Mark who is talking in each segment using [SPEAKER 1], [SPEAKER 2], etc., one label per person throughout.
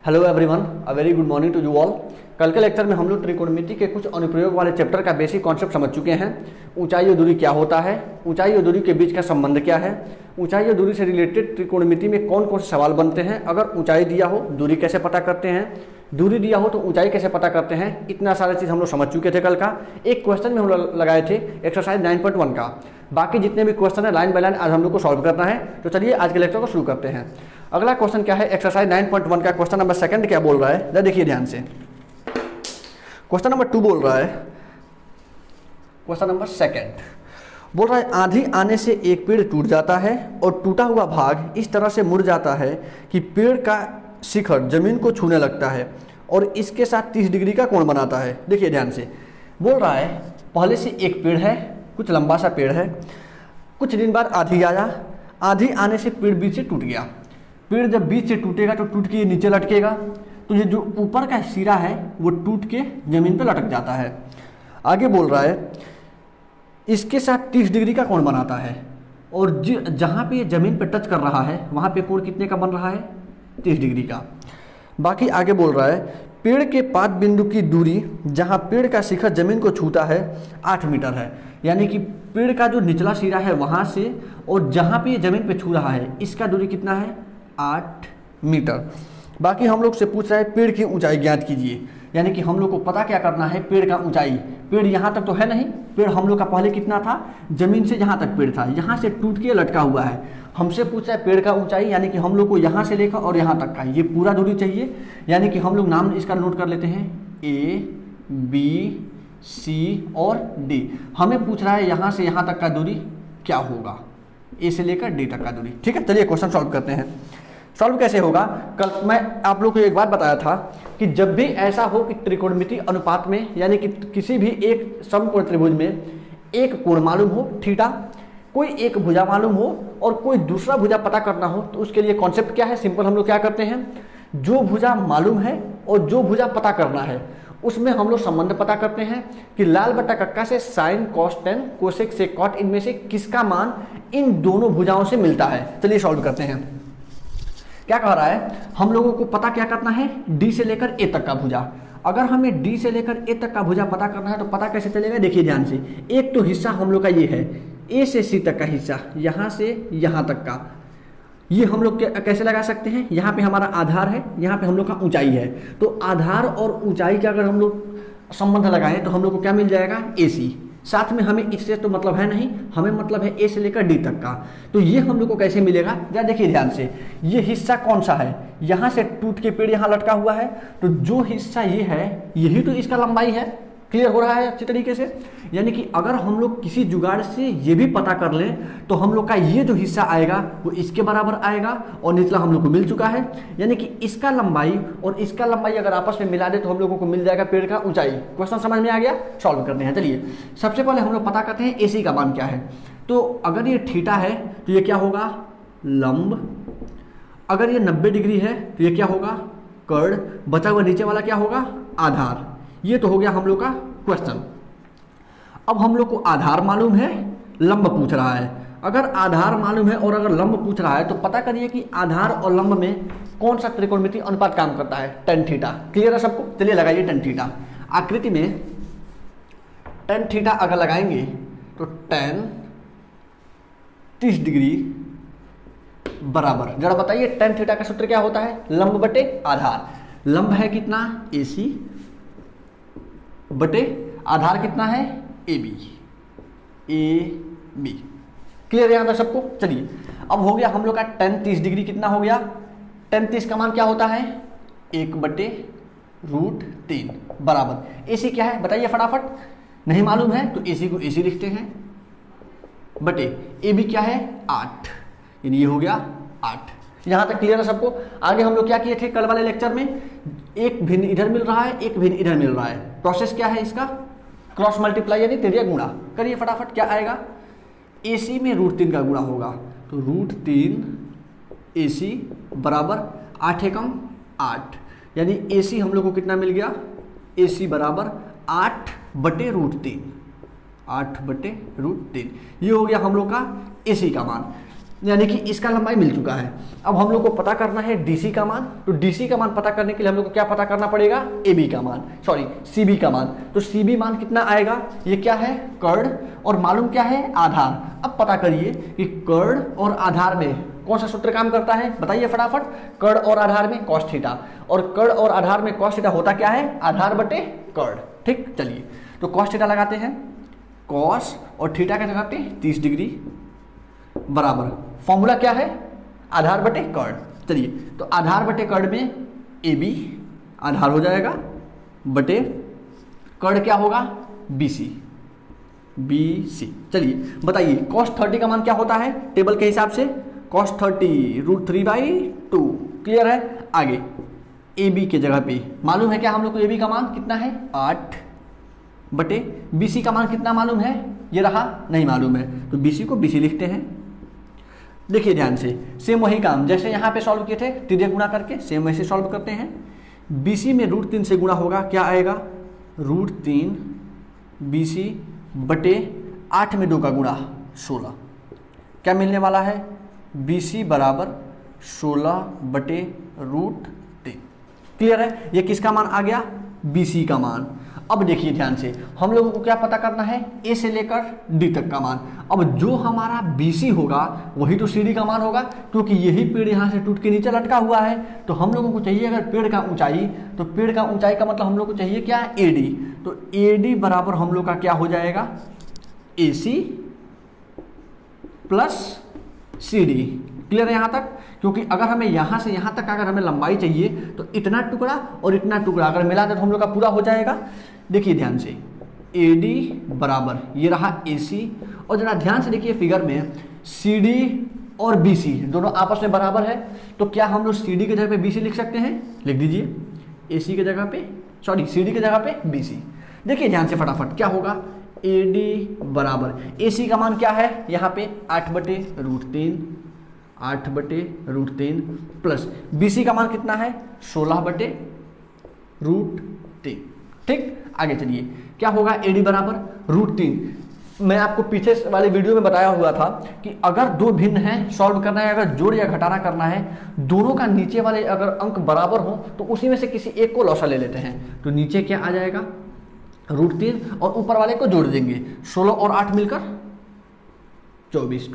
[SPEAKER 1] Hello everyone, a very good morning to you all. कल के lecture में हम लोग त्रिकोणमिति के कुछ अनुप्रयोग वाले चैप्टर का बेसिक कॉन्सेप्ट समझ चुके हैं। ऊंचाई और दूरी क्या होता है, ऊंचाई और दूरी के बीच का संबंध क्या है, ऊंचाई और दूरी से रिलेटेड त्रिकोणमिति में कौन कौन से सवाल बनते हैं, अगर ऊंचाई दिया हो दूरी कैसे पता करते हैं, दूरी दिया हो तो ऊंचाई कैसे पता करते हैं, इतना सारा चीज़ हम लोग समझ चुके थे। कल का एक क्वेश्चन में हम लोग लगाए थे एक्सरसाइज 9.1 का। बाकी जितने भी क्वेश्चन है लाइन बाय लाइन आज हम लोग को सॉल्व करना है। तो चलिए आज के लेक्चर को शुरू करते हैं। अगला क्वेश्चन क्या है, एक्सरसाइज 9.1 का क्वेश्चन नंबर सेकंड क्या बोल रहा है, जरा देखिए ध्यान से। क्वेश्चन नंबर 2 बोल रहा है, क्वेश्चन नंबर सेकंड बोल रहा है आंधी आने से एक पेड़ टूट जाता है और टूटा हुआ भाग इस तरह से मुड़ जाता है कि पेड़ का शिखर जमीन को छूने लगता है और इसके साथ 30 डिग्री का कोण बनाता है। देखिए ध्यान से, बोल रहा है पहले से एक पेड़ है, कुछ लंबा सा पेड़ है, कुछ दिन बाद आंधी आया, आंधी आने से पेड़ बीच से टूट गया। पेड़ जब बीच से टूटेगा तो टूट के नीचे लटकेगा, तो ये जो ऊपर का सिरा है वो टूट के जमीन पे लटक जाता है। आगे बोल रहा है इसके साथ 30 डिग्री का कोण बनाता है और जहाँ पे ये जमीन पे टच कर रहा है वहाँ पे कोण कितने का बन रहा है, 30 डिग्री का। बाकी आगे बोल रहा है पेड़ के पाद बिंदु की दूरी जहाँ पेड़ का शिखर जमीन को छूता है 8 मीटर है। यानी कि पेड़ का जो निचला सिरा है वहाँ से और जहाँ पे ये जमीन पे छू रहा है इसका दूरी कितना है, 8 मीटर। बाकी हम लोग से पूछ रहा है पेड़ की ऊंचाई ज्ञात कीजिए। यानी कि हम लोग को पता क्या करना है, पेड़ का ऊंचाई। पेड़ यहाँ तक तो है नहीं, पेड़ हम लोग का पहले कितना था, जमीन से यहाँ तक पेड़ था, यहाँ से टूट के लटका हुआ है। हमसे पूछा है पेड़ का ऊंचाई, यानी कि हम लोग को यहाँ से लेकर और यहाँ तक का ये पूरा दूरी चाहिए। यानी कि हम लोग नाम इसका नोट कर लेते हैं, ए बी सी और डी। हमें पूछ रहा है यहाँ से यहाँ तक का दूरी क्या होगा, ए से लेकर डी तक का दूरी। ठीक है, चलिए क्वेश्चन सॉल्व करते हैं। सॉल्व कैसे होगा, कल मैं आप लोग को एक बात बताया था कि जब भी ऐसा हो कि त्रिकोणमिति अनुपात में, यानी कि किसी भी एक समकोण त्रिभुज में एक कोण मालूम हो थीटा, कोई एक भुजा मालूम हो और कोई दूसरा भुजा पता करना हो, तो उसके लिए कॉन्सेप्ट क्या है, सिंपल हम लोग क्या करते हैं, जो भुजा मालूम है और जो भुजा पता करना है उसमें हम लोग संबंध पता करते हैं कि लाल बटा कक्का से साइन कॉस टेन कोसेक से कॉट, इनमें से किसका मान इन दोनों भुजाओं से मिलता है। चलिए सॉल्व करते हैं। क्या कह रहा है, हम लोगों को पता क्या करना है, डी से लेकर ए तक का भुजा। अगर हमें डी से लेकर ए तक का भुजा पता करना है तो पता कैसे चलेगा, देखिए ध्यान से। एक तो हिस्सा हम लोग का ये है, ए से सी तक का हिस्सा, यहाँ से यहाँ तक का, ये हम लोग कैसे लगा सकते हैं, यहाँ पे हमारा आधार है, यहाँ पे हम लोग का ऊंचाई है। तो आधार और ऊंचाई का अगर हम लोग संबंध लगाएं तो हम लोग को क्या मिल जाएगा, ए सी। साथ में हमें इससे तो मतलब है नहीं, हमें मतलब है ए से लेकर डी तक का। तो ये हम लोग को कैसे मिलेगा, जरा देखिए ध्यान से। ये हिस्सा कौन सा है, यहाँ से टूट के पेड़ यहाँ लटका हुआ है, तो जो हिस्सा ये है यही तो इसका लंबाई है। क्लियर हो रहा है अच्छी तरीके से। यानी कि अगर हम लोग किसी जुगाड़ से ये भी पता कर लें तो हम लोग का ये जो हिस्सा आएगा वो इसके बराबर आएगा और निचला हम लोग को मिल चुका है। यानी कि इसका लंबाई और इसका लंबाई अगर आपस में मिला दे तो हम लोगों को मिल जाएगा पेड़ का ऊंचाई। क्वेश्चन समझ में आ गया, सॉल्व करते हैं। चलिए सबसे पहले हम लोग पता करते हैं एसी का मान क्या है। तो अगर ये थीटा है तो ये क्या होगा, लंब। अगर ये 90 डिग्री है तो ये क्या होगा, कर्ण। बचा हुआ नीचे वाला क्या होगा, आधार। ये तो हो गया हम लोग का क्वेश्चन। अब हम लोग को आधार मालूम है, लंब पूछ रहा है। अगर आधार मालूम है और अगर लंब पूछ रहा है तो पता करिए कि आधार और लंब में कौन सा त्रिकोणमिति अनुपात काम करता है, tan थीटा। क्लियर है सबको, चलिए लगाइए tan थीटा। आकृति में tan थीटा अगर लगाएंगे तो tan 30 डिग्री बराबर, जरा बताइए tan थीटा का सूत्र क्या होता है, लंब बटे आधार। लंब है कितना, AC बटे आधार कितना है, AB। क्लियर है यहाँ तक सबको। चलिए अब हो गया हम लोग का tan 30 डिग्री कितना हो गया, tan 30 का मान क्या होता है, 1/√3 बराबर। AC क्या है बताइए फटाफट, नहीं मालूम है तो AC को AC लिखते हैं, बटे AB क्या है 8, यानी ये हो गया 8। यहाँ तक क्लियर है सबको। आगे हम लोग क्या किए थे कल वाले लेक्चर में, एक भिन्न इधर मिल रहा है, एक भिन्न इधर मिल रहा है। प्रोसेस क्या है इसका, क्रॉस मल्टीप्लाई यानी त्रिज्या गुणा। करिए फटाफट, क्या आएगा, AC में √3 का गुणा होगा, तो √3 AC बराबर 8 एकम 8, यानी AC हम लोग को कितना मिल गया, AC बराबर 8/√3, 8/√3। ये हो गया हम लोग का AC का मान। यानी कि इसका लंबाई मिल चुका है। अब हम लोग को पता करना है डीसी का मान, तो डीसी का मान पता करने के लिए हम लोग को क्या पता करना पड़ेगा, एबी का मान, सॉरी सीबी का मान। तो सीबी मान कितना आएगा, ये क्या है कर्ण और मालूम क्या है आधार। अब पता करिए कि कर्ण और आधार में कौन सा सूत्र काम करता है, बताइए फटाफट। कर्ण और आधार में कॉस थीटा, और कर्ण और आधार में कॉस थीटा होता क्या है, आधार बटे कर्ण। ठीक, चलिए तो कॉस थीटा लगाते हैं, कॉस और थीटा का लगाते हैं 30 डिग्री बराबर, फॉर्मूला क्या है, आधार बटे कर्ण। चलिए तो आधार बटे कर्ण में ए बी आधार हो जाएगा बटे कर्ण क्या होगा, बी सी, बी सी। चलिए बताइए cos 30 का मान क्या होता है टेबल के हिसाब से, cos 30 √3/2। क्लियर है। आगे ए बी के जगह पे मालूम है क्या हम लोग को, ए बी का मान कितना है 8 बटे बी सी का मान कितना मालूम है, ये रहा नहीं मालूम है, तो बी सी को बी सी लिखते हैं। देखिए ध्यान से, सेम वही काम जैसे यहाँ पे सॉल्व किए थे, तिर्यक गुणा करके सेम वैसे सॉल्व करते हैं। BC में √3 से गुणा होगा, क्या आएगा √3 BC बटे 8 में 2 का गुणा 16, क्या मिलने वाला है BC बराबर 16 बटे √3। क्लियर है, ये किसका मान आ गया, BC का मान। अब देखिए ध्यान से, हम लोगों को क्या पता करना है, ए से लेकर डी तक का मान। अब जो हमारा BC होगा वही तो CD का मान होगा, क्योंकि यही पेड़ यहाँ से टूट के नीचे लटका हुआ है। तो हम लोगों को चाहिए अगर पेड़ का ऊंचाई, तो पेड़ का ऊंचाई का मतलब हम लोग को चाहिए क्या, AD। तो AD बराबर हम लोग का क्या हो जाएगा, AC प्लस CD। क्लियर है यहाँ तक, क्योंकि अगर हमें यहाँ से यहाँ तक अगर हमें लंबाई चाहिए तो इतना टुकड़ा और इतना टुकड़ा अगर मिला दे तो हम लोग का पूरा हो जाएगा। देखिए ध्यान से, AD बराबर ये रहा AC, और जरा ध्यान से देखिए फिगर में CD और BC दोनों आपस में बराबर है, तो क्या हम लोग CD के जगह पे BC लिख सकते हैं, लिख दीजिए AC के जगह पे, सॉरी CD के जगह पे BC। देखिए ध्यान से फटाफट क्या होगा, AD बराबर AC का मान क्या है यहाँ पे 8 बटे √3 प्लस BC का मान कितना है 16 बटे √3। ठीक, आगे चलिए क्या होगा, AD बराबर √3। मैं आपको पीछे वाले वीडियो में बताया हुआ था कि अगर दो भिन्न हैं, सॉल्व करना है, अगर जोड़ या घटाना करना है, दोनों का नीचे वाले अगर अंक बराबर हो तो उसी में से किसी एक को लौसा ले लेते हैं। तो नीचे क्या आ जाएगा √3 और ऊपर वाले को जोड़ देंगे, 16 और 8 मिलकर 24।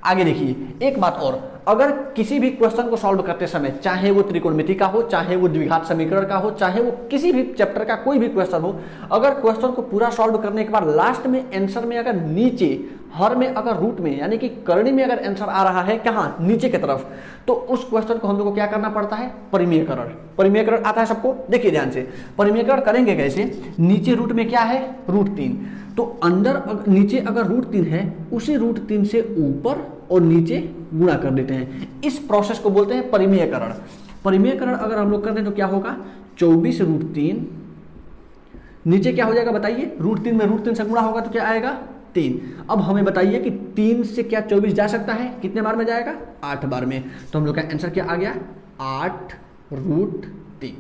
[SPEAKER 1] आगे देखिए एक बात और, अगर किसी भी क्वेश्चन को सॉल्व करते समय, चाहे वो त्रिकोणमिति का हो, चाहे वो द्विघात समीकरण का हो, चाहे वो किसी भी चैप्टर का कोई भी क्वेश्चन हो, अगर क्वेश्चन को पूरा सॉल्व करने के बाद लास्ट में आंसर में अगर नीचे हर में अगर रूट में यानी कि करणी में अगर आंसर आ रहा है कहाँ, नीचे की तरफ, तो उस क्वेश्चन को हम लोग को क्या करना पड़ता है, परिमेयकरण। परिमेयकरण आता है सबको, देखिए ध्यान से परिमेयकरण करेंगे कैसे, नीचे रूट में क्या है √3, तो अंदर नीचे अगर √3 है उसी √3 से ऊपर और नीचे गुणा कर देते हैं। इस प्रोसेस को बोलते हैं परिमेयकरण। परिमेयकरण अगर हम लोग करते हैं तो क्या होगा 24 √3, नीचे क्या हो जाएगा बताइए, √3 में √3 से गुणा होगा तो क्या आएगा 3। अब हमें बताइए कि 3 से क्या 24 जा सकता है, कितने बार में जाएगा 8 बार में, तो हम लोग का आंसर क्या आ गया 8 √3।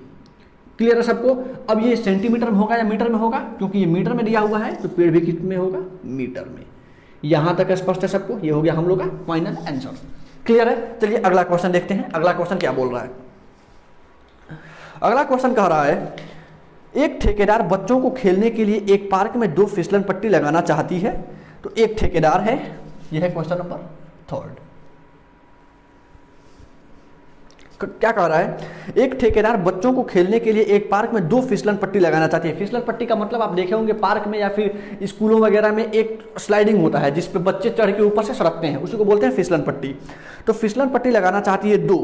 [SPEAKER 1] क्लियर है सबको। अब ये सेंटीमीटर में होगा या मीटर में होगा, क्योंकि ये मीटर में दिया हुआ है तो पेड़ भी कितने होगा, मीटर में। यहां तक स्पष्ट है सबको, ये हो गया हम लोग का फाइनल आंसर। क्लियर है, चलिए अगला क्वेश्चन देखते हैं। अगला क्वेश्चन क्या बोल रहा है, अगला क्वेश्चन कह रहा है एक ठेकेदार बच्चों को खेलने के लिए एक पार्क में 2 फिसलन पट्टी लगाना चाहती है। तो एक ठेकेदार है, यह है क्वेश्चन नंबर 3। क्या कह रहा है, एक ठेकेदार बच्चों को खेलने के लिए एक पार्क में 2 फिसलन पट्टी लगाना चाहती है। फिसलन पट्टी का मतलब आप देखे होंगे पार्क में या फिर स्कूलों वगैरह में एक स्लाइडिंग होता है जिस पे बच्चे चढ़ के ऊपर से सड़कते हैं, उसी को बोलते हैं फिसलन पट्टी। तो फिसलन पट्टी लगाना चाहती है 2।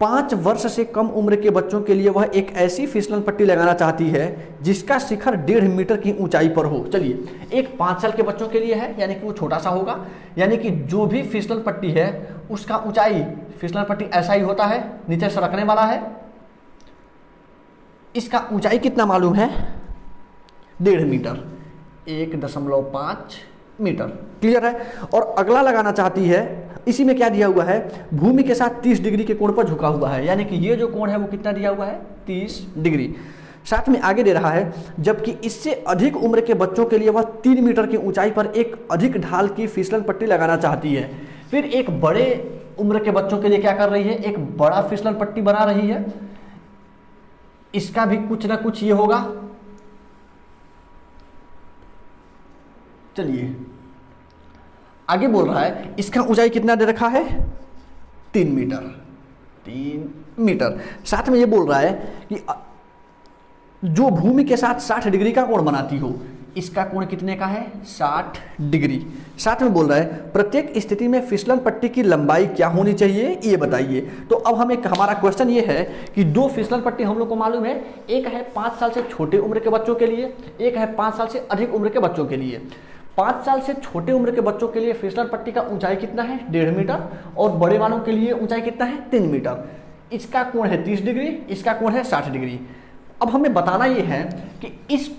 [SPEAKER 1] 5 वर्ष से कम उम्र के बच्चों के लिए वह एक ऐसी फिसलन पट्टी लगाना चाहती है जिसका शिखर 1.5 मीटर की ऊंचाई पर हो। चलिए, एक 5 साल के बच्चों के लिए है, यानी कि वो छोटा सा होगा, यानी कि जो भी फिसलन पट्टी है उसका ऊंचाई, फिसलन पट्टी ऐसा ही होता है, नीचे सरकने वाला है, इसका ऊंचाई कितना मालूम है 1.5 मीटर, 1.5 मीटर। क्लियर है। और अगला लगाना चाहती है, इसी में क्या दिया हुआ है, भूमि के साथ 30 डिग्री के कोण पर झुका हुआ है, यानी कि ये जो कोण है वो कितना दिया हुआ है 30 डिग्री। साथ में आगे दे रहा है जबकि इससे अधिक उम्र के बच्चों के लिए वह 3 मीटर की ऊंचाई पर एक अधिक ढाल की फिसलन पट्टी लगाना चाहती है। फिर एक बड़े उम्र के बच्चों के लिए क्या कर रही है, एक बड़ा फिसलन पट्टी बना रही है, इसका भी कुछ ना कुछ ये होगा। चलिए आगे बोल रहा है इसका ऊंचाई कितना दे रखा है, 3 मीटर, 3 मीटर। साथ में ये बोल रहा है कि जो भूमि के साथ 60 डिग्री का कोण बनाती हो, इसका कोण कितने का है, 60 डिग्री। साथ में बोल रहा है प्रत्येक स्थिति में फिसलन पट्टी की लंबाई क्या होनी चाहिए, ये बताइए। तो अब हमारा क्वेश्चन ये है कि 2 फिसलन पट्टी हम लोग को मालूम है, एक है 5 साल से छोटे उम्र के बच्चों के लिए, एक है 5 साल से अधिक उम्र के बच्चों के लिए। 5 साल से छोटे उम्र के बच्चों के लिए फिसलन पट्टी का ऊंचाई कितना है, 1.5 मीटर, और बड़े वालों के लिए ऊंचाई कितना है, 3 मीटर। इसका कोण है 30 डिग्री, इसका कोण है 60 डिग्री। अब हमें बताना ये है कि इस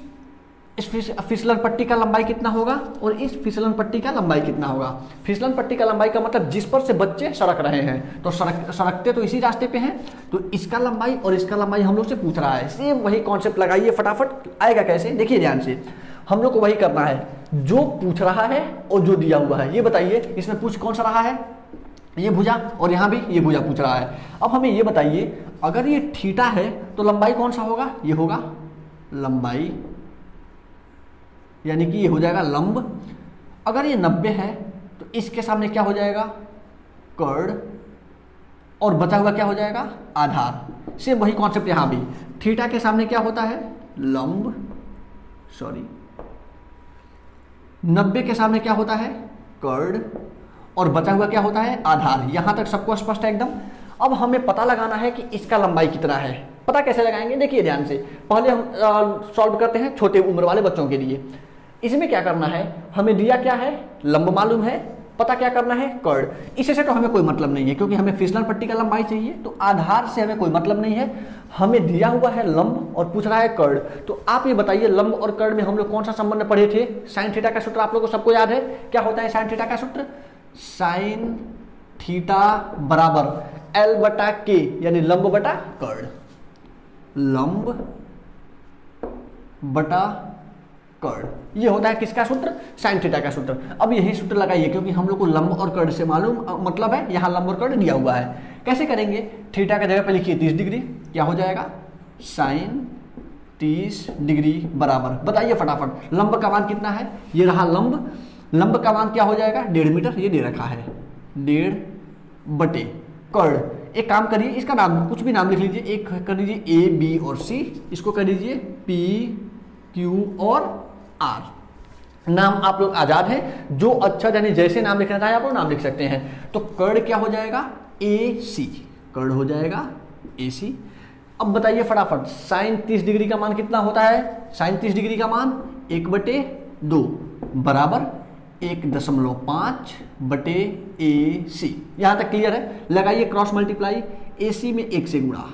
[SPEAKER 1] फिसलन पट्टी का लंबाई कितना होगा और इस फिसलन पट्टी का लंबाई कितना होगा। फिसलन पट्टी का लंबाई का मतलब जिस पर से बच्चे सड़क रहे हैं, तो सड़कते तो इसी रास्ते पे हैं, तो इसका लंबाई और इसका लंबाई हम लोग से पूछ रहा है। सेम वही कॉन्सेप्ट लगाइए, फटाफट आएगा कैसे, देखिए ध्यान से। हम लोग को वही करना है, जो पूछ रहा है और जो दिया हुआ है, ये बताइए इसमें पूछ कौन सा रहा है, ये भुजा, और यहाँ भी ये भुजा पूछ रहा है। अब हमें ये बताइए अगर ये थीटा है तो लंबाई कौन सा होगा, ये होगा लंबाई, यानी कि ये हो जाएगा लंब। अगर ये 90 है तो इसके सामने क्या हो जाएगा, कर्ण, और बचा हुआ क्या हो जाएगा, आधार। सेम वही कॉन्सेप्ट यहाँ भी, थीटा के सामने क्या होता है, लंब, 90 के सामने क्या होता है, कर्ण, और बचा हुआ क्या होता है, आधार। यहां तक सबको स्पष्ट है एकदम। अब हमें पता लगाना है कि इसका लंबाई कितना है। पता कैसे लगाएंगे, देखिए ध्यान से। पहले हम सॉल्व करते हैं छोटे उम्र वाले बच्चों के लिए। इसमें क्या करना है, हमें दिया क्या है, लंब मालूम है, पता क्या करना है, कर्ण। इससे तो हमें कोई मतलब नहीं है क्योंकि हमें फिसलन पट्टी का लंबाई चाहिए, तो आधार से हमें कोई मतलब नहीं है। हमें दिया हुआ है लंब और पूछ रहा है कर्ण। तो आप ये बताइए लंब और कर्ण में हम लोग कौन सा संबंध पढ़े थे, साइन थीटा का सूत्र आप लोगों को सबको याद है। क्या होता है साइन थीटा का सूत्र, साइन थीटा बराबर L बटा के, यानी लंब बटा कर्ण, लंब बटा कर्ण। ये होता है किसका सूत्र, साइन थीटा का सूत्र। अब यही सूत्र लगाइए क्योंकि हम लोग को लंब और कर्ण से मालूम मतलब है, यहाँ लंब और कर्ण दिया हुआ है। कैसे करेंगे, थीटा का जगह पे लिखिए 30 डिग्री, क्या हो जाएगा, साइन 30 डिग्री बराबर, बताइए फटाफट लंब का मान कितना है, ये रहा लंब। लंब का मान क्या हो जाएगा, 1.5 मीटर, ये दे रखा है, 1.5 बटे कर्ण। एक काम करिए, इसका नाम कुछ भी नाम लिख लीजिए, एक कर दीजिए A, B और C, इसको कर दीजिए P, Q और R। नाम आप लोग आजाद हैं, जो अच्छा यानी जैसे नाम लिखना चाहे आप लोग नाम लिख सकते हैं। तो कर्ण क्या हो जाएगा, AC, कर्ण हो जाएगा AC। अब बताइए फटाफट साइन 30 डिग्री का मान कितना होता है, साइन 30 डिग्री का मान 1/2 बराबर 1.5 बटे AC। यहाँ तक क्लियर है, लगाइए क्रॉस मल्टीप्लाई, AC में 1 से गुणा,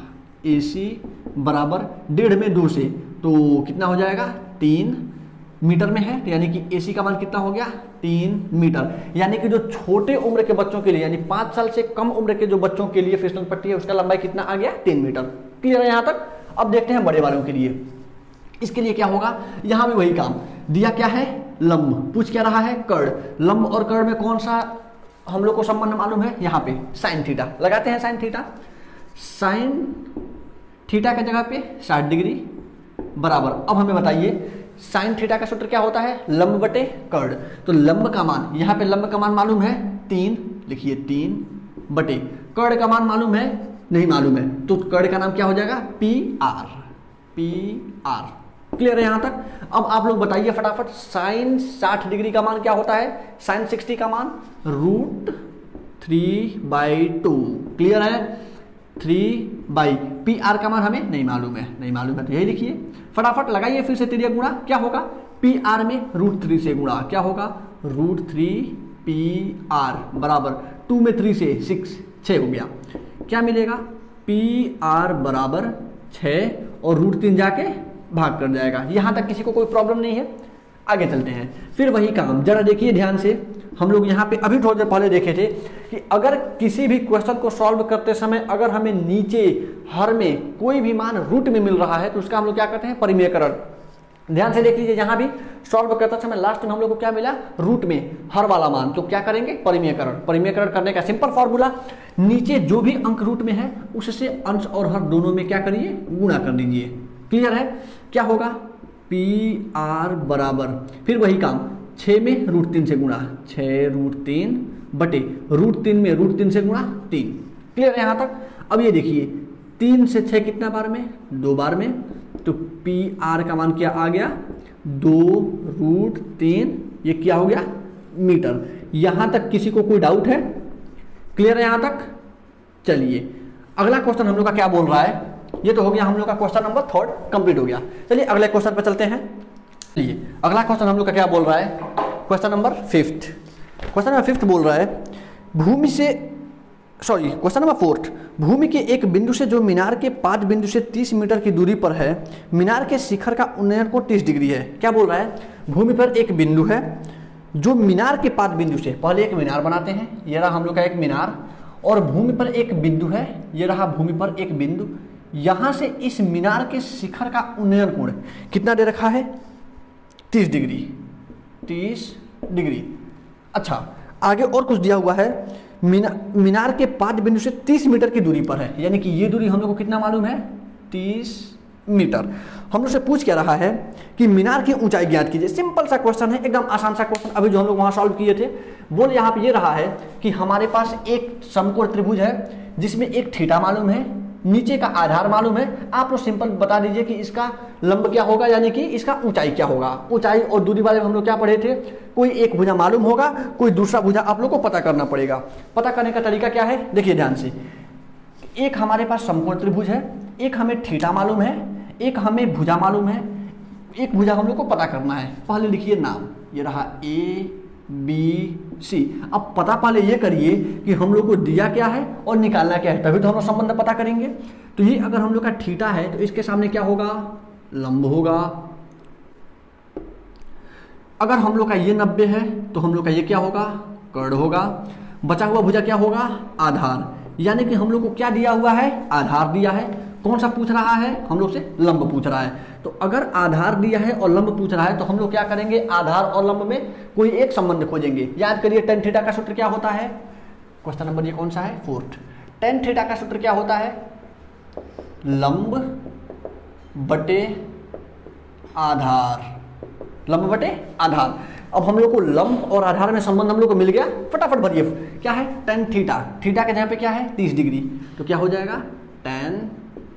[SPEAKER 1] AC बराबर 1.5 में 2 से, तो कितना हो जाएगा, 3 मीटर में है, यानी कि AC का मान कितना हो गया, 3 मीटर। यानी कि जो छोटे उम्र के बच्चों के लिए, यानी 5 साल से कम उम्र के जो बच्चों के लिए फिसलन पट्टी है उसका लंबाई कितना आ गया, 3 मीटर। क्लियर है यहाँ तक। अब देखते हैं बड़े वालों के लिए, इसके लिए क्या होगा, यहाँ भी वही काम दिया, क्या है, लंब, पूछ क्या रहा है, कर्ण। लंब और कर्ण में कौन सा हम लोग को संबंध मालूम है, यहाँ पे साइन थीटा लगाते हैं, साइन थीटा, साइन थीटा के जगह पे 60 डिग्री बराबर। अब हमें बताइए साइन थीटा का सूत्र क्या होता है, लंब बटे कर्ण। तो लंब का मान, यहाँ पे लंब का मान मालूम है 3, लिखिए 3 बटे, कर्ण का मान मालूम है, नहीं मालूम है, तो कर्ण का नाम क्या हो जाएगा, PR, PR। क्लियर है यहाँ तक। अब आप लोग बताइए फटाफट साइन 60 डिग्री का मान क्या होता है, साइन 60 का मान √3/2। क्लियर है, 3 PR का मान हमें नहीं मालूम है, नहीं मालूम है, तो यही लिखिए फटाफट लगाइए, फिर से तिरिया गुणा, क्या होगा, PR में √3 से गुणा, क्या होगा, √3 PR बराबर 2 में 3 से 6 हो गया, क्या मिलेगा, PR बराबर 6 और √3 जाके भाग कर जाएगा। यहां तक किसी को कोई प्रॉब्लम नहीं है, आगे चलते हैं। फिर वही काम जरा देखिए ध्यान से, हम लोग यहाँ पे अभी थोड़ी देर पहले देखे थे कि अगर किसी भी क्वेश्चन को सॉल्व करते समय अगर हमें नीचे हर में कोई भी मान रूट में मिल रहा है तो उसका हम लोग क्या कहते हैं, परिमेयकरण। ध्यान से देख लीजिए, जहां भी सॉल्व करते समय लास्ट में हम लोग को क्या मिला, रूट में हर वाला मान, तो क्या करेंगे, परिमेयकरण। परिमेयकरण करने का सिंपल फॉर्मूला, नीचे जो भी अंक रूट में है उससे अंश और हर दोनों में क्या करिए, गुणा कर दीजिए। क्लियर है, क्या होगा, पी आर बराबर, फिर वही काम, 6 में √3 से गुणा, 6√3 बटे √3 में √3 से गुणा 3। क्लियर है यहाँ तक। अब ये देखिए 3 से 6 कितना बार में, 2 बार में, तो पी आर का मान क्या आ गया, 2√3, ये क्या हो गया, मीटर। यहां तक किसी को कोई डाउट है, क्लियर है यहां तक। चलिए अगला क्वेश्चन हम लोग का क्या बोल रहा है, ये तो हो गया हम लोग का क्वेश्चन नंबर 3 कंप्लीट हो गया। चलिए अगले क्वेश्चन पर चलते हैं। चलिए अगला क्वेश्चन हम लोग का क्या बोल रहा है, क्वेश्चन नंबर 5। क्वेश्चन नंबर 5 बोल रहा है, क्वेश्चन नंबर 4, भूमि के एक बिंदु से जो मीनार के 5 बिंदु से 30 मीटर की दूरी पर है, मीनार के शिखर का उन्नयन कोण 30 डिग्री है। क्या बोल रहा है, भूमि पर एक बिंदु है जो मीनार के 5 बिंदु से, पहले एक मीनार बनाते हैं, ये रहा हम लोग का एक मीनार, और भूमि पर एक बिंदु है, ये रहा भूमि पर एक बिंदु, यहां से इस मीनार के शिखर का उन्नयन कोण कितना दे रखा है, 30 डिग्री, 30 डिग्री। अच्छा आगे और कुछ दिया हुआ है, मीनार के 5 बिंदु से 30 मीटर की दूरी पर है, यानी कि ये दूरी हम लोग को कितना मालूम है, 30 मीटर। हम लोग से पूछ क्या रहा है कि मीनार की ऊंचाई ज्ञात कीजिए। सिंपल सा क्वेश्चन है, एकदम आसान सा क्वेश्चन, अभी जो हम लोग वहां सॉल्व किए थे। बोल यहाँ पे ये रहा है कि हमारे पास एक समकोण त्रिभुज है जिसमें एक थीटा मालूम है, नीचे का आधार मालूम है, आप लोग सिंपल बता दीजिए कि इसका लंब क्या होगा, यानी कि इसका ऊंचाई क्या होगा। ऊंचाई और दूरी वाले हम लोग क्या पढ़े थे, कोई एक भुजा मालूम होगा, कोई दूसरा भुजा आप लोग को पता करना पड़ेगा। पता करने का तरीका क्या है, देखिए ध्यान से, एक हमारे पास समकोण त्रिभुज है, एक हमें थीटा मालूम है, एक हमें भुजा मालूम है, एक भुजा हम लोग को पता करना है। पहले लिखिए नाम, ये रहा ABC। अब पता पहले ये करिए कि हम लोग को दिया क्या है और निकालना क्या है, तभी तो हम लोग संबंध पता करेंगे। तो ये अगर हम लोग का थीटा है तो इसके सामने क्या होगा, लंब होगा। अगर हम लोग का ये 90 है तो हम लोग का ये क्या होगा, कर्ण होगा। बचा हुआ भुजा क्या होगा, आधार, यानी कि हम लोग को क्या दिया हुआ है, आधार दिया है। कौन सा पूछ रहा है, हम लोग से लंब पूछ रहा है। तो अगर आधार दिया है और लंब पूछ रहा है तो हम लोग क्या करेंगे, आधार और लंब में कोई एक संबंध खोजेंगे। याद करिए tan थीटा का सूत्र क्या होता है, क्वेश्चन नंबर ये कौन सा है, 4। tan थीटा का सूत्र क्या होता है, लंब बटे आधार, लंब बटे आधार। अब हम लोग को लंब और आधार में संबंध हम लोग को मिल गया, फटाफट भरिए, क्या है tan थीटा, थीटा के जगह पे क्या है 30 डिग्री, तो क्या हो जाएगा tan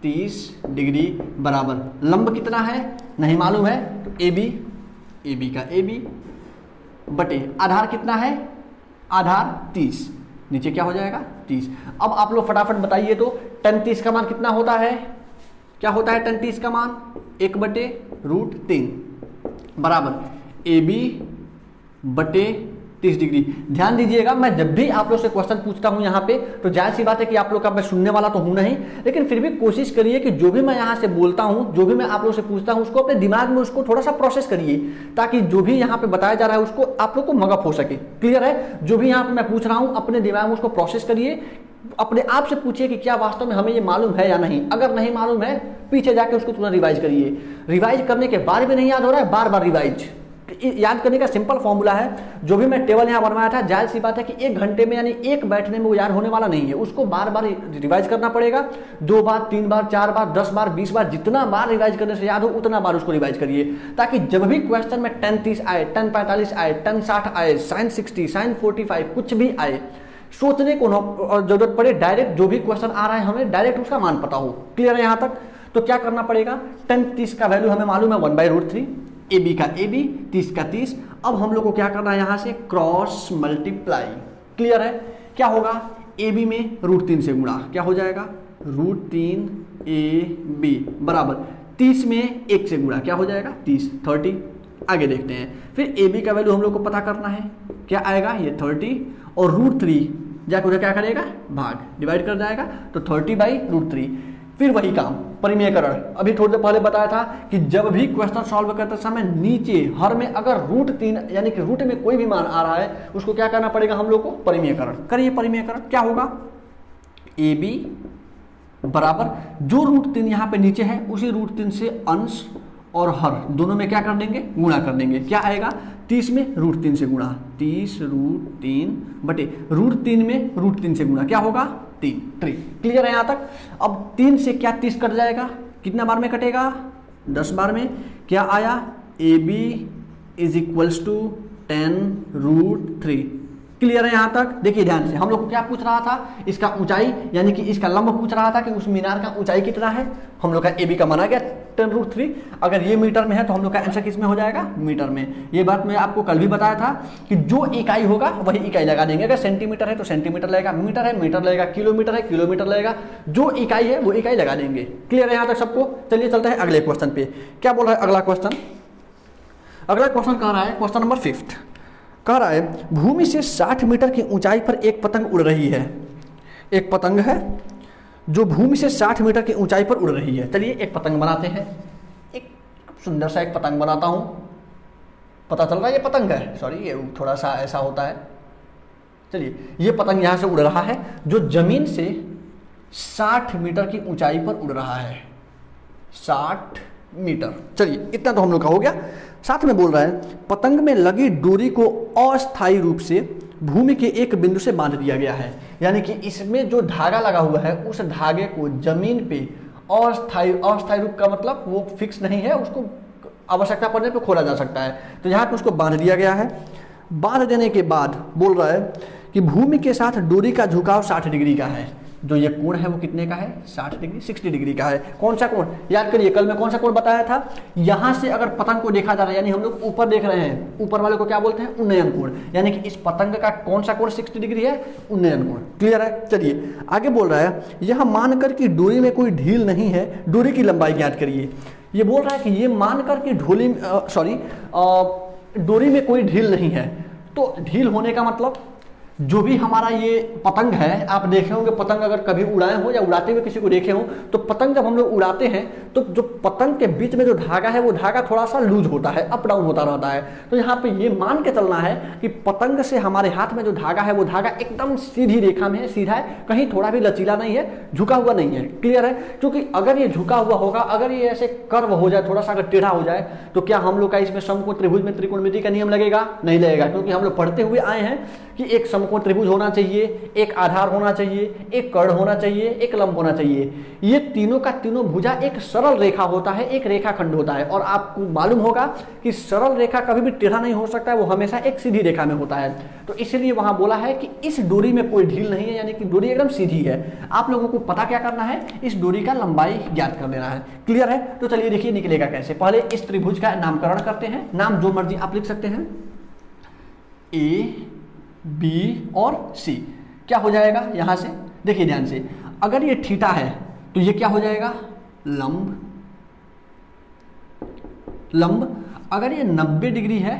[SPEAKER 1] 30 डिग्री बराबर लंब कितना है नहीं मालूम है, तो AB का AB बटे आधार कितना है, आधार 30, नीचे क्या हो जाएगा 30। अब आप लोग फटाफट बताइए तो tan 30 का मान कितना होता है, क्या होता है tan 30 का मान, 1/√3 बराबर AB बटे 30 डिग्री। ध्यान दीजिएगा, मैं जब भी आप लोग से क्वेश्चन पूछता हूं यहाँ पे तो जाहिर सी बात है कि आप लोग का मैं सुनने वाला तो हूं नहीं, लेकिन फिर भी कोशिश करिए कि जो भी मैं यहाँ से बोलता हूं, जो भी मैं आप लोग से पूछता हूं, उसको अपने दिमाग में उसको थोड़ा सा प्रोसेस करिए, ताकि जो भी यहाँ पे बताया जा रहा है उसको आप लोग को मगअप हो सके। क्लियर है, जो भी यहाँ पे मैं पूछ रहा हूँ अपने दिमाग में उसको प्रोसेस करिए, अपने आप से पूछिए कि क्या वास्तव में हमें ये मालूम है या नहीं। अगर नहीं मालूम है पीछे जाके उसको थोड़ा रिवाइज करिए, रिवाइज करने के बाद भी नहीं याद हो रहा है, बार बार रिवाइज। याद करने का सिंपल फॉर्मूला है, जो भी मैं टेबल यहाँ बनवाया था, जाहिर सी बात है कि 1 घंटे में यानी एक बैठने में वो याद होने वाला नहीं है, उसको बार बार रिवाइज करना पड़ेगा। 2 बार, 3 बार, 4 बार, 10 बार, 20 बार, जितना बार रिवाइज करने से याद हो उतना बार उसको रिवाइज करिए, ताकि जब भी क्वेश्चन में tan 30 आए, tan 45 आए, tan 60 आए, sin 60, sin 45 कुछ भी आए, सोचने को जरूरत पड़े, डायरेक्ट जो भी क्वेश्चन आ रहा है हमें डायरेक्ट उसका मान पता हो। क्लियर है यहाँ तक। तो क्या करना पड़ेगा, tan 30 का वैल्यू हमें मालूम है 1/√3, AB का AB, 30 का 30। अब हम लोग को क्या करना है, यहाँ से क्रॉस मल्टीप्लाई। क्लियर है, क्या होगा, AB में √3 से गुणा, क्या हो जाएगा √3 AB बराबर 30 में 1 से गुणा, क्या हो जाएगा 30, 30। आगे देखते हैं, फिर AB का वैल्यू हम लोग को पता करना है, क्या आएगा ये 30, और √3 जाकर उधर क्या करेगा, भाग, डिवाइड कर जाएगा, तो 30/√3। फिर वही काम, परिमेयकरण। अभी थोड़ी देर पहले बताया था कि जब भी क्वेश्चन सॉल्व करते समय नीचे हर में अगर √3 यानी कि रूट में कोई भी मान आ रहा है उसको क्या करना पड़ेगा हम लोग को, परिमेयकरण। करिए परिमेयकरण, क्या होगा, AB बराबर जो √3 यहाँ पे नीचे है उसी √3 से अंश और हर दोनों में क्या कर देंगे, गुणा कर देंगे। क्या आएगा, 30 में √3 से गुणा, 30 √3 बटे √3 में √3 से गुणा, क्या होगा 3। क्लियर है यहाँ तक। अब 3 से क्या 30 कट जाएगा, कितना बार में कटेगा, 10 बार में। क्या आया, AB = 10√3। क्लियर है यहाँ तक। देखिए ध्यान से, हम लोग को क्या पूछ रहा था, इसका ऊंचाई यानी कि इसका लंब पूछ रहा था कि उस मीनार का ऊंचाई कितना है। हम लोग का AB का माना गया 10√3। अगर ये मीटर में है तो हम लोग का आंसर किस में हो जाएगा, मीटर में। ये बात मैं आपको कल भी बताया था कि जो इकाई होगा वही इकाई लगा देंगे। अगर सेंटीमीटर है तो सेंटीमीटर लगेगा, मीटर है मीटर लगेगा, किलोमीटर है किलोमीटर लगेगा, जो इकाई है वो इकाई लगा देंगे। क्लियर है यहाँ तक सबको। चलिए चलते हैं अगले क्वेश्चन पे। क्या बोल रहा है अगला क्वेश्चन, अगला क्वेश्चन कह रहा है, क्वेश्चन नंबर 5 कह रहा है, भूमि से 60 मीटर की ऊंचाई पर एक पतंग उड़ रही है। एक पतंग है जो भूमि से 60 मीटर की ऊंचाई पर उड़ रही है। चलिए एक पतंग बनाते हैं, एक सुंदर सा एक पतंग बनाता हूं। पता चल रहा है ये पतंग है, सॉरी ये थोड़ा सा ऐसा होता है। चलिए ये पतंग यहां से उड़ रहा है जो जमीन से 60 मीटर की ऊंचाई पर उड़ रहा है, 60 मीटर। चलिए इतना तो हम लोग का हो गया। साथ में बोल रहा है, पतंग में लगी डोरी को अस्थायी रूप से भूमि के एक बिंदु से बांध दिया गया है। यानी कि इसमें जो धागा लगा हुआ है उस धागे को जमीन पे अस्थायी रूप का मतलब वो फिक्स नहीं है, उसको आवश्यकता पड़ने पे खोला जा सकता है। तो यहाँ पे उसको बांध दिया गया है। बांध देने के बाद बोल रहा है कि भूमि के साथ डोरी का झुकाव 60 डिग्री का है। जो ये कोण है वो कितने का है, 60 डिग्री, 60 डिग्री का है। कौन सा कोण, याद करिए कल में कौन सा कोण बताया था। यहाँ से अगर पतंग को देखा जा रहा है, यानी हम लोग ऊपर देख रहे हैं, ऊपर वाले को क्या बोलते हैं, उन्नयन कोण। यानी कि इस पतंग का कौन सा कोण 60 डिग्री है, उन्नयन कोण। क्लियर है। चलिए आगे बोल रहा है, यह मानकर कि डोरी में कोई ढील नहीं है, डोरी की लंबाई ज्ञात करिए। ये बोल रहा है कि ये मानकर कि डोरी में कोई ढील नहीं है। तो ढील होने का मतलब जो भी हमारा ये पतंग है, आप देखे होंगे पतंग अगर कभी उड़ाए हो या उड़ाते हुए किसी को देखे हो, तो पतंग जब हम लोग उड़ाते हैं तो जो पतंग के बीच में जो धागा है वो धागा थोड़ा सा लूज होता है, अप डाउन होता रहता है। तो यहाँ पे ये मान के चलना है कि पतंग से हमारे हाथ में जो धागा है वो धागा एकदम सीधी रेखा में है, सीधा है, कहीं थोड़ा भी लचीला नहीं है, झुका हुआ नहीं है। क्लियर है। क्योंकि अगर ये झुका हुआ होगा, अगर ये ऐसे कर्व हो जाए, थोड़ा सा अगर टेढ़ा हो जाए, तो क्या हम लोग का इसमें समकोण त्रिभुज में त्रिकोणमिति का नियम लगेगा, नहीं लगेगा। क्योंकि हम लोग पढ़ते हुए आए हैं कि एक समकोण त्रिभुज होना चाहिए, एक आधार होना चाहिए, एक कर्ण होना चाहिए, एक लंब होना चाहिए। ये तीनों का तीनों भुजा एक सरल रेखा होता है, एक रेखाखंड होता है। और आपको मालूम होगा कि सरल रेखा कभी भी टेढ़ा नहीं हो सकता है, वो हमेशा एक सीधी रेखा में होता है। तो इसलिए वहां बोला है कि इस डोरी में कोई ढील नहीं है, यानी कि डोरी एकदम सीधी है। आप लोगों को पता क्या करना है, इस डोरी का लंबाई ज्ञात कर देना है। क्लियर है। तो चलिए देखिए निकलेगा कैसे। पहले इस त्रिभुज का नामकरण करते हैं, नाम जो मर्जी आप लिख सकते हैं, ए बी और सी। क्या हो जाएगा यहां से, देखिए ध्यान से, अगर ये थीटा है तो ये क्या हो जाएगा, लंब। अगर ये 90 डिग्री है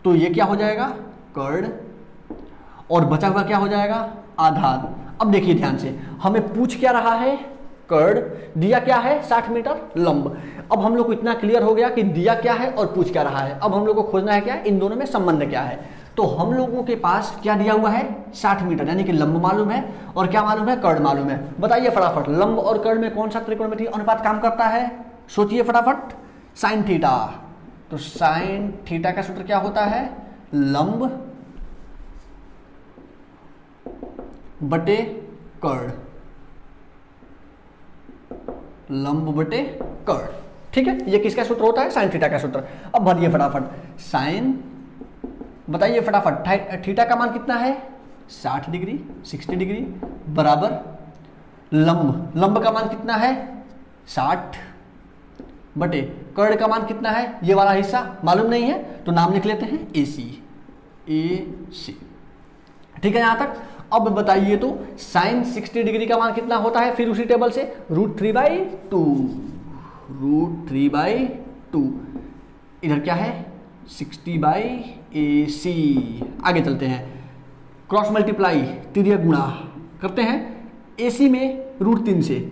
[SPEAKER 1] तो ये क्या हो जाएगा, कर्ण। और बचा हुआ क्या हो जाएगा, आधार। अब देखिए ध्यान से, हमें पूछ क्या रहा है, कर्ण, दिया क्या है 60 मीटर, लंब। अब हम लोग को इतना क्लियर हो गया कि दिया क्या है और पूछ क्या रहा है। अब हम लोग को खोजना है क्या, इन दोनों में संबंध क्या है। तो हम लोगों के पास क्या दिया हुआ है, 60 मीटर, यानी कि लंब मालूम है और क्या मालूम है, कर्ण मालूम है। बताइए फटाफट, लंब और कर्ण में कौन सा त्रिकोणमितीय अनुपात काम करता है, सोचिए फटाफट, साइन थीटा। तो साइन थीटा का सूत्र क्या होता है, लंब बटे कर्ण, लंब बटे कर्ण। ठीक है, ये किसका सूत्र होता है, साइन थीटा का सूत्र। अब भरिए फटाफट, साइन, बताइए फटाफट, थीटा का मान कितना है, 60 डिग्री, 60 डिग्री बराबर लंब का मान कितना है, 60 बटे कर्ण का मान कितना है, ये वाला हिस्सा मालूम नहीं है तो नाम लिख लेते हैं AC। ठीक है यहां तक। अब बताइए तो साइन 60 डिग्री का मान कितना होता है, फिर उसी टेबल से √3/2। इधर क्या है, 60/AC। आगे चलते हैं, क्रॉस मल्टीप्लाई, तिर्यक गुणा करते हैं। AC में √3 से,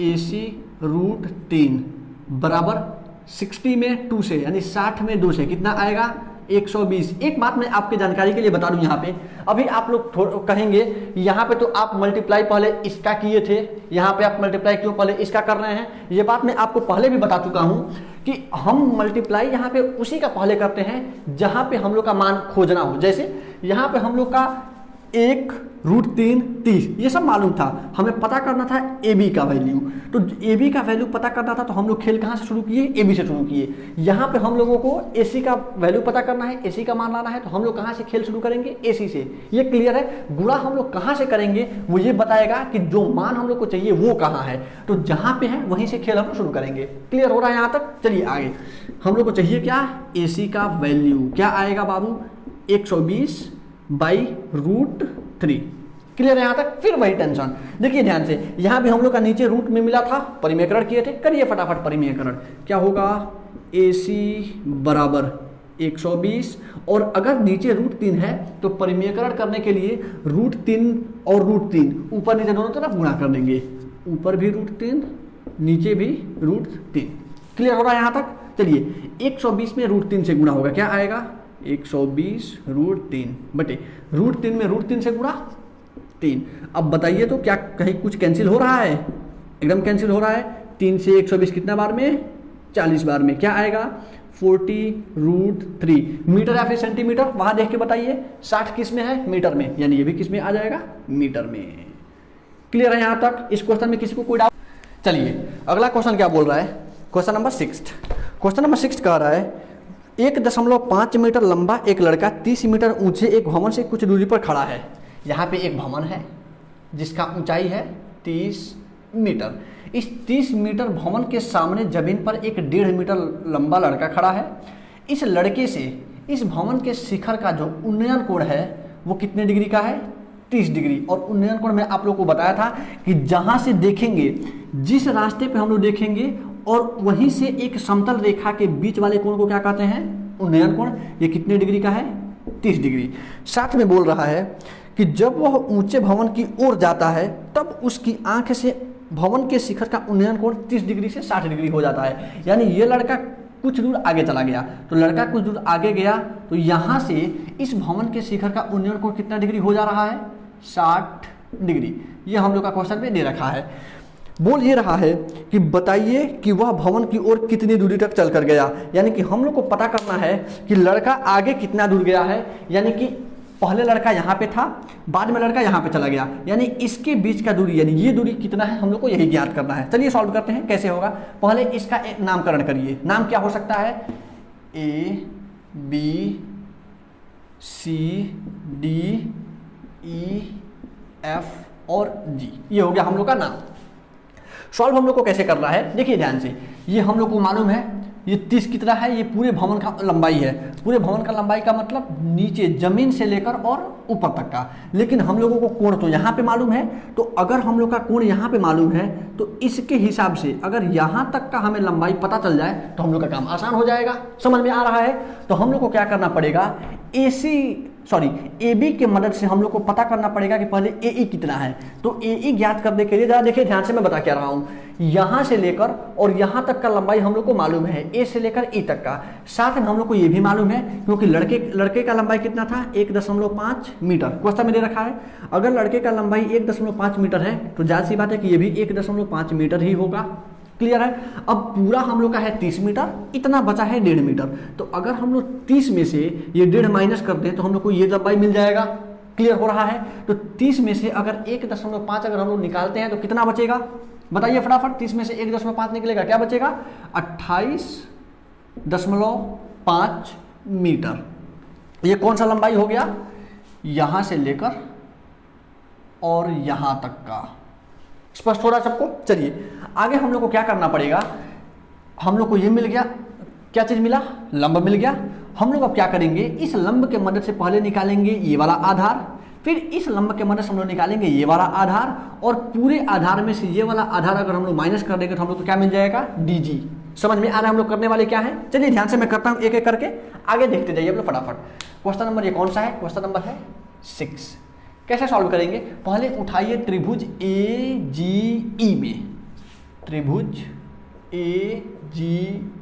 [SPEAKER 1] AC √3 बराबर 60 में 2 से, यानी 60 में 2 से कितना आएगा, 120। एक बात मैं आपके जानकारी के लिए बता दूं, यहाँ पे अभी आप लोग कहेंगे यहाँ पे तो आप मल्टीप्लाई पहले इसका किए थे, यहाँ पे आप मल्टीप्लाई क्यों पहले इसका कर रहे हैं। ये बात मैं आपको पहले भी बता चुका हूँ कि हम मल्टीप्लाई यहाँ पे उसी का पहले करते हैं जहाँ पे हम लोग का मान खोजना हो। जैसे यहाँ पे हम लोग का 1√3 30, ये सब मालूम था, हमें पता करना था AB का वैल्यू। तो AB का वैल्यू पता करना था तो हम लोग खेल कहाँ से शुरू किए, AB से शुरू किए। यहाँ पे हम लोगों को AC का वैल्यू पता करना है, AC का मान लाना है, तो हम लोग कहाँ से खेल शुरू करेंगे, AC से। ये क्लियर है। गुणा हम लोग कहाँ से करेंगे वो ये बताएगा कि जो मान हम लोग को चाहिए वो कहाँ है, तो जहाँ पे है वहीं से खेल हम लोग शुरू करेंगे। क्लियर हो रहा है यहाँ तक। चलिए आगे, हम लोग को चाहिए क्या, AC का वैल्यू क्या आएगा बाबू, 120/√3। क्लियर है यहाँ तक। फिर वही टेंशन, देखिए ध्यान से, यहाँ भी हम लोग का नीचे रूट में मिला था, परिमेयकरण किए थे, करिए फटाफट परिमेयकरण। क्या होगा, AC बराबर 120, और अगर नीचे √3 है तो परिमेयकरण करने के लिए √3 और √3 ऊपर नीचे दोनों तरफ गुणा कर देंगे, ऊपर भी √3 नीचे भी √3। क्लियर हो रहा है यहाँ तक। चलिए 120 में √3 से गुणा होगा, क्या आएगा, 120√3 बटे √3 में √3 से गुणा 3। अब बताइए तो क्या कहीं कुछ कैंसिल हो रहा है, एकदम कैंसिल हो रहा है। 3 से 120 कितना बार में, 40 बार में, क्या आएगा 40√3। मीटर या फिर सेंटीमीटर वहां देख के बताइए, 60 किस में है, मीटर में, यानी ये भी किस में आ जाएगा, मीटर में। क्लियर है यहाँ तक। इस क्वेश्चन में किसी को कोई डाउट। चलिए अगला क्वेश्चन क्या बोल रहा है, क्वेश्चन नंबर 6। क्वेश्चन नंबर 6 कह रहा है 1.5 मीटर लंबा एक लड़का 30 मीटर ऊंचे एक भवन से कुछ दूरी पर खड़ा है। यहाँ पे एक भवन है जिसका ऊंचाई है 30 मीटर। इस 30 मीटर भवन के सामने जमीन पर एक 1.5 मीटर लंबा लड़का खड़ा है। इस लड़के से इस भवन के शिखर का जो उन्नयन कोण है वो कितने डिग्री का है, 30 डिग्री। और उन्नयन कोण में आप लोग को बताया था कि जहाँ से देखेंगे, जिस रास्ते पे हम लोग देखेंगे और वहीं से एक समतल रेखा के बीच वाले कोण को क्या कहते हैं, उन्नयन कोण। ये कितने डिग्री का है, 30 डिग्री। साथ में बोल रहा है कि जब वह ऊंचे भवन की ओर जाता है तब उसकी आंख से भवन के शिखर का उन्नयन कोण 30 डिग्री से 60 डिग्री हो जाता है। यानी ये लड़का कुछ दूर आगे चला गया, तो लड़का कुछ दूर आगे गया तो यहाँ से इस भवन के शिखर का उन्नयन कोण कितना डिग्री हो जा रहा है, 60 डिग्री। ये हम लोग का क्वेश्चन में दे रखा है। बोल ये रहा है कि बताइए कि वह भवन की ओर कितनी दूरी तक चल कर गया। यानी कि हम लोग को पता करना है कि लड़का आगे कितना दूर गया है। यानी कि पहले लड़का यहाँ पे था, बाद में लड़का यहाँ पे चला गया, यानी इसके बीच का दूरी, यानी ये दूरी कितना है, हम लोग को यही ज्ञात करना है। चलिए सॉल्व करते हैं, कैसे होगा। पहले इसका एक नामकरण करिए। नाम क्या हो सकता है, A B C D E F और G, ये हो गया हम लोग का नाम। सॉल्व हम लोग को कैसे करना है, देखिए ध्यान से। ये हम लोग को मालूम है ये 30 कितना है, ये पूरे भवन का लंबाई है। पूरे भवन का लंबाई का मतलब नीचे जमीन से लेकर और ऊपर तक का। लेकिन हम लोगों को कोण तो यहाँ पे मालूम है, तो अगर हम लोग का कोण यहाँ पे मालूम है तो इसके हिसाब से अगर यहाँ तक का हमें लंबाई पता चल जाए तो हम लोग का काम आसान हो जाएगा। समझ में आ रहा है। तो हम लोग को क्या करना पड़ेगा, AB के मदद से हम लोग को पता करना पड़ेगा कि पहले AE कितना है। तो AE ज्ञात करने के लिए जरा देखिए ध्यान से, मैं बता क्या रहा हूँ। यहाँ से लेकर और यहाँ तक का लंबाई हम लोग को मालूम है, A से लेकर E तक का। साथ में हम लोग को ये भी मालूम है क्योंकि लड़के का लंबाई कितना था, 1.5 मीटर। क्वेश्चन में दे रखा है अगर लड़के का लंबाई 1.5 मीटर है तो जाहिर सी बात है कि ये भी 1.5 मीटर ही होगा। क्लियर है। अब पूरा हम लोग का है 30 मीटर, इतना बचा है 1.5 मीटर। तो अगर हम लोग 30 में से ये 1.5 माइनस कर दें तो हम लोग को ये लंबाई मिल जाएगा। क्लियर हो रहा है। तो 30 में से अगर 1.5 अगर हम लोग निकालते हैं तो कितना बचेगा, बताइए फटाफट। 30 में से 1.5 निकलेगा, क्या बचेगा, 28.5 मीटर। ये कौन सा लंबाई हो गया, यहां से लेकर और यहां तक का। स्पष्ट हो रहा है सबको। चलिए आगे हम लोग को क्या करना पड़ेगा, हम लोग को ये मिल गया, क्या चीज मिला, लंब मिल गया। हम लोग अब क्या करेंगे, इस लंब के मदद से पहले निकालेंगे ये वाला आधार, फिर इस लंब के मदद से हम लोग निकालेंगे ये वाला आधार, और पूरे आधार में से ये वाला आधार अगर हम लोग माइनस कर देंगे तो हम लोग को क्या मिल जाएगा, DG। समझ में आ रहा है हम लोग करने वाले क्या है। चलिए ध्यान से मैं करता हूँ एक एक करके, आगे देखते जाइए आप लोग फटाफट। क्वेश्चन नंबर ये कौन सा है, क्वेश्चन नंबर है 6। कैसे सॉल्व करेंगे, पहले उठाइए त्रिभुज AGE में, त्रिभुज ए जी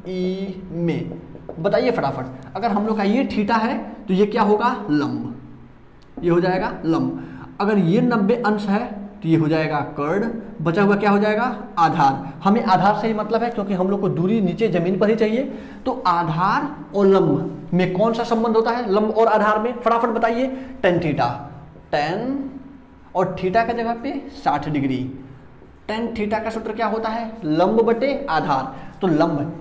[SPEAKER 1] ई में। बताइए फटाफट, अगर हम लोग का ये थीटा है तो ये क्या होगा, लंब, ये हो जाएगा लंब। अगर ये 90 अंश है तो ये हो जाएगा कर्ण, बचा हुआ क्या हो जाएगा, आधार। हमें आधार से ही मतलब है क्योंकि हम लोग को दूरी नीचे जमीन पर ही चाहिए। तो आधार और लंब में कौन सा संबंध होता है, लंब और आधार में, फटाफट बताइए। टेन थीटा, टेन और थीटा का जगह पे 60 डिग्री। टेन थीटा का सूत्र क्या होता है, लंब बटे आधार। तो लंब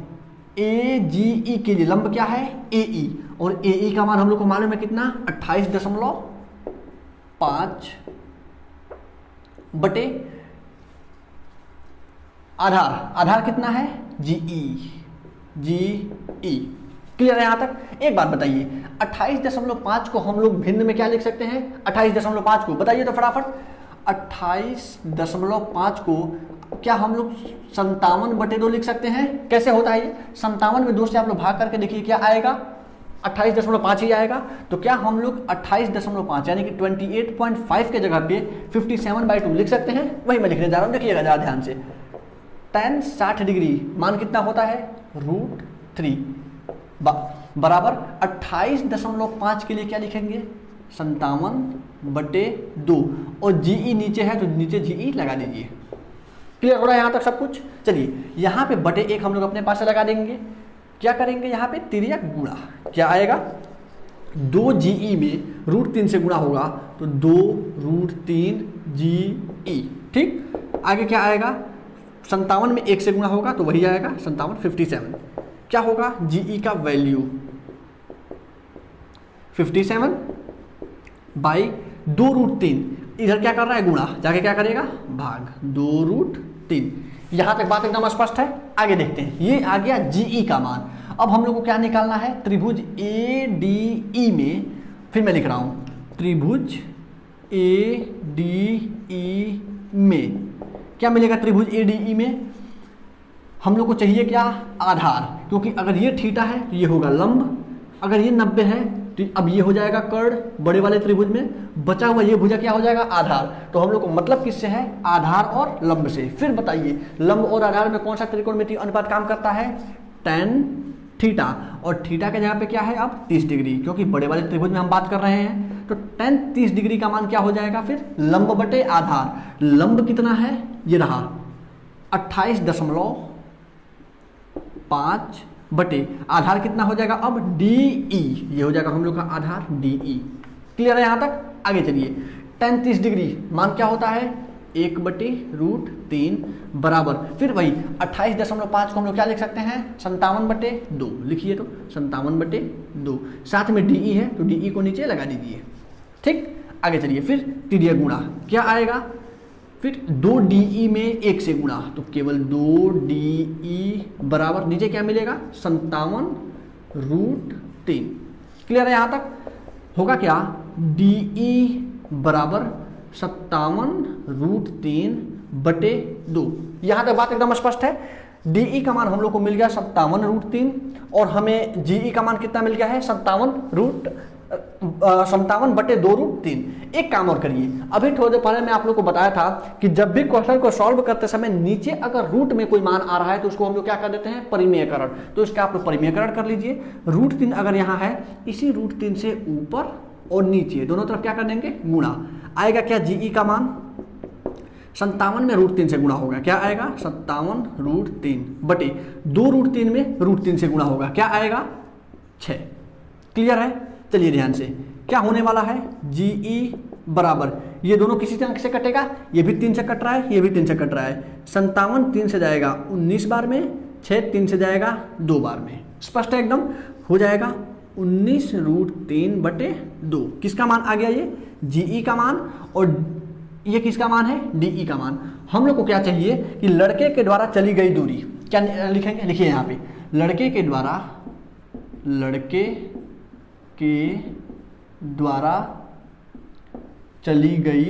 [SPEAKER 1] ए जी ई के लिए लंब क्या है, ए ई, और ए ई का मान हम लोग को मालूम है कितना, 28.5 बटे आधार, आधार कितना है, जी ई। क्लियर है यहां तक। एक बात बताइए, 28.5 को हम लोग भिन्न में क्या लिख सकते हैं, 28.5 को बताइए तो फटाफट। 28.5 को क्या हम लोग 57/2 लिख सकते हैं। कैसे होता है ये, 57 में 2 से आप लोग भाग करके देखिए क्या आएगा, 28.5 ही आएगा। तो क्या हम लोग 28.5 यानी कि 28.5 के जगह पे 57/2 लिख सकते हैं। वही मैं लिखने जा रहा हूं, देखिएगा जरा ध्यान से। tan 60 डिग्री मान कितना होता है, √3 बराबर 28.5 के लिए क्या लिखेंगे, 57/2, और जीई नीचे है तो नीचे जीई लगा दीजिए। क्लियर हो रहा है यहां तक सब कुछ। चलिए यहाँ पे बटे 1 हम लोग अपने पास से लगा देंगे। क्या करेंगे, यहाँ पे तिर्यक गुणा, क्या आएगा, 2 जीई में √3 से गुणा होगा तो 2√3 जीई। ठीक, आगे क्या आएगा, 57 में 1 से गुणा होगा तो वही आएगा 57, 57। क्या होगा, जीई का वैल्यू 57/2√3। इधर क्या कर रहा है, गुणा, जाके क्या करेगा, भाग, 2√3। यहां तक बात एकदम स्पष्ट है। आगे देखते हैं, ये आ गया जीई का मान। अब हम लोग को क्या निकालना है, त्रिभुज ए डी ई में, फिर मैं लिख रहा हूं, त्रिभुज ए डी ई में क्या मिलेगा, त्रिभुज ए डी ई में हम लोग को चाहिए क्या, आधार, क्योंकि अगर ये थीटा है तो ये होगा लंब, अगर ये 90 है तो अब ये हो जाएगा कर्ण बड़े वाले त्रिभुज में, बचा हुआ ये भुजा क्या हो जाएगा, आधार। तो हम लोग को मतलब किससे है, आधार और लंब से। फिर बताइए लंब और आधार में कौन सा त्रिकोणमितीय अनुपात काम करता है, tan थीटा, और थीटा के जगह पे क्या है अब 30 डिग्री, क्योंकि बड़े वाले त्रिभुज में हम बात कर रहे हैं। तो tan 30 डिग्री का मान क्या हो जाएगा, फिर लंब बटे आधार। लंब कितना है, ये रहा 28.5 बटे आधार कितना हो जाएगा अब, DE, ये हो जाएगा हम लोग का आधार DE। क्लियर है यहां तक। आगे चलिए, tan 30 डिग्री मान क्या होता है, 1/√3 बराबर, फिर वही 28.5 को हम लोग क्या लिख सकते हैं, 57/2 लिखिए, तो 57/2, साथ में DE है तो DE को नीचे लगा दीजिए। ठीक, आगे चलिए, फिर तिर्यक गुणा क्या आएगा, फिर 2DE में 1 से गुणा तो केवल 2DE बराबर नीचे क्या मिलेगा, 57√3। क्लियर है यहां तक। होगा क्या, DE बराबर 57√3/2। यहां तक बात एकदम स्पष्ट है। DE का मान हम लोग को मिल गया 57√3 और हमें GE का मान कितना मिल गया है, 57/2√3। एक काम और करिए, अभी थोड़ी देर पहले मैं आप लोग को बताया था कि जब भी क्वेश्चन को सॉल्व करते समय नीचे अगर रूट में कोई मान आ रहा है तो उसको हम लोग क्या कर देते हैं, परिमेयकरण। तो इसका आप लोग परिमेयकरण कर लीजिए। √3 अगर यहाँ है, इसी √3 से ऊपर और नीचे दोनों तरफ क्या कर देंगे, गुणा। आएगा क्या, जीई का मान 57 में √3 से गुणा होगा, क्या आएगा 57√3 बटे 2√3 में √3 से गुणा होगा, क्या आएगा 6। क्लियर है। चलिए ध्यान से, क्या होने वाला है, जीई बराबर, ये दोनों किसी अंक से कटेगा, ये भी 3 से कट रहा है, ये भी 3 से कट रहा है। 57 3 से जाएगा 19 बार में, 6 3 से जाएगा 2 बार में। स्पष्ट है एकदम, हो जाएगा 19√3/2। किसका मान आ गया, ये जीई का मान, और ये किसका मान है, डीई का मान। हम लोग को क्या चाहिए कि लड़के के द्वारा चली गई दूरी, क्या लिखेंगे, लिखिए यहाँ पे, लड़के के द्वारा चली गई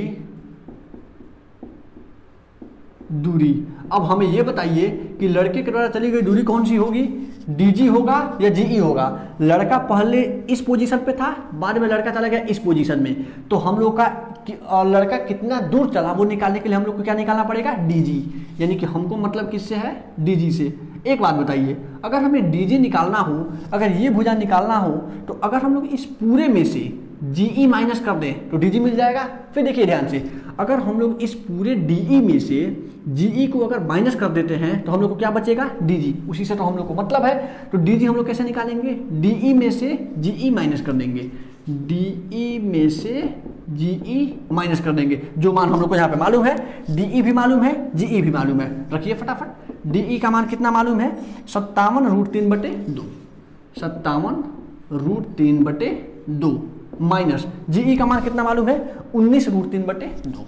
[SPEAKER 1] दूरी। अब हमें यह बताइए कि लड़के के द्वारा चली गई दूरी कौन सी होगी, डीजी होगा या जीई होगा। लड़का पहले इस पोजीशन पे था, बाद में लड़का चला गया इस पोजीशन में, तो हम लोग का लड़का कितना दूर चला वो निकालने के लिए हम लोग को क्या निकालना पड़ेगा, डीजी, यानी कि हमको मतलब किससे है, डीजी से। एक बात बताइए, अगर हमें डीजी निकालना हो, अगर ये भुजा निकालना हो, तो अगर हम लोग इस पूरे में से जीई माइनस कर दें तो डीजी मिल जाएगा। फिर देखिए ध्यान से, अगर हम लोग इस पूरे डीई में से जीई को अगर माइनस कर देते हैं तो हम लोग को क्या बचेगा, डीजी। उसी से तो हम लोग को मतलब है। तो डीजी हम लोग कैसे निकालेंगे, डीई में से जीई माइनस कर देंगे, डीई में से जीई माइनस कर देंगे। जो मान हम लोग को यहाँ पे मालूम है, डीई भी मालूम है, जीई भी मालूम है। रखिए फटाफट, डीई का मान कितना मालूम है, 57√3/2, 57√3/2 माइनस जीई का मान कितना मालूम है, 19√3/2,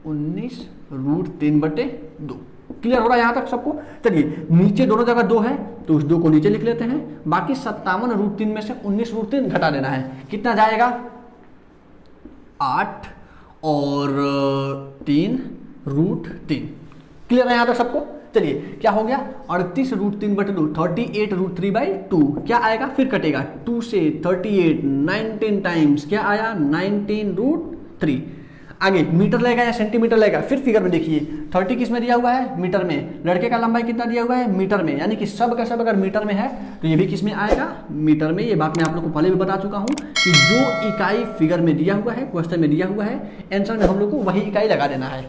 [SPEAKER 1] 19√3/2। क्लियर हो रहा है यहाँ तक सबको। चलिए नीचे दोनों जगह 2 है तो उस 2 को नीचे लिख लेते हैं। बाकी 57√3 में से 19√3 घटा देना है, कितना जाएगा, 8 और 3√3। क्लियर है यहाँ तक सबको। चलिए क्या हो गया, 38√3/2, 38√3/2 क्या आएगा, फिर कटेगा 2 से 38 19 टाइम्स, क्या आया 19√3। आगे मीटर लेगा या सेंटीमीटर लेगा, फिर फिगर में देखिए 30 किस में दिया हुआ है, मीटर में। लड़के का लंबाई कितना दिया हुआ है, मीटर में, यानी कि सब का सब अगर मीटर में है तो ये भी किस में आएगा, मीटर में। ये बात मैं आप लोग को पहले भी बता चुका हूँ कि जो इकाई फिगर में दिया हुआ है, क्वेश्चन में दिया हुआ है, आंसर में हम लोग को वही इकाई लगा देना है।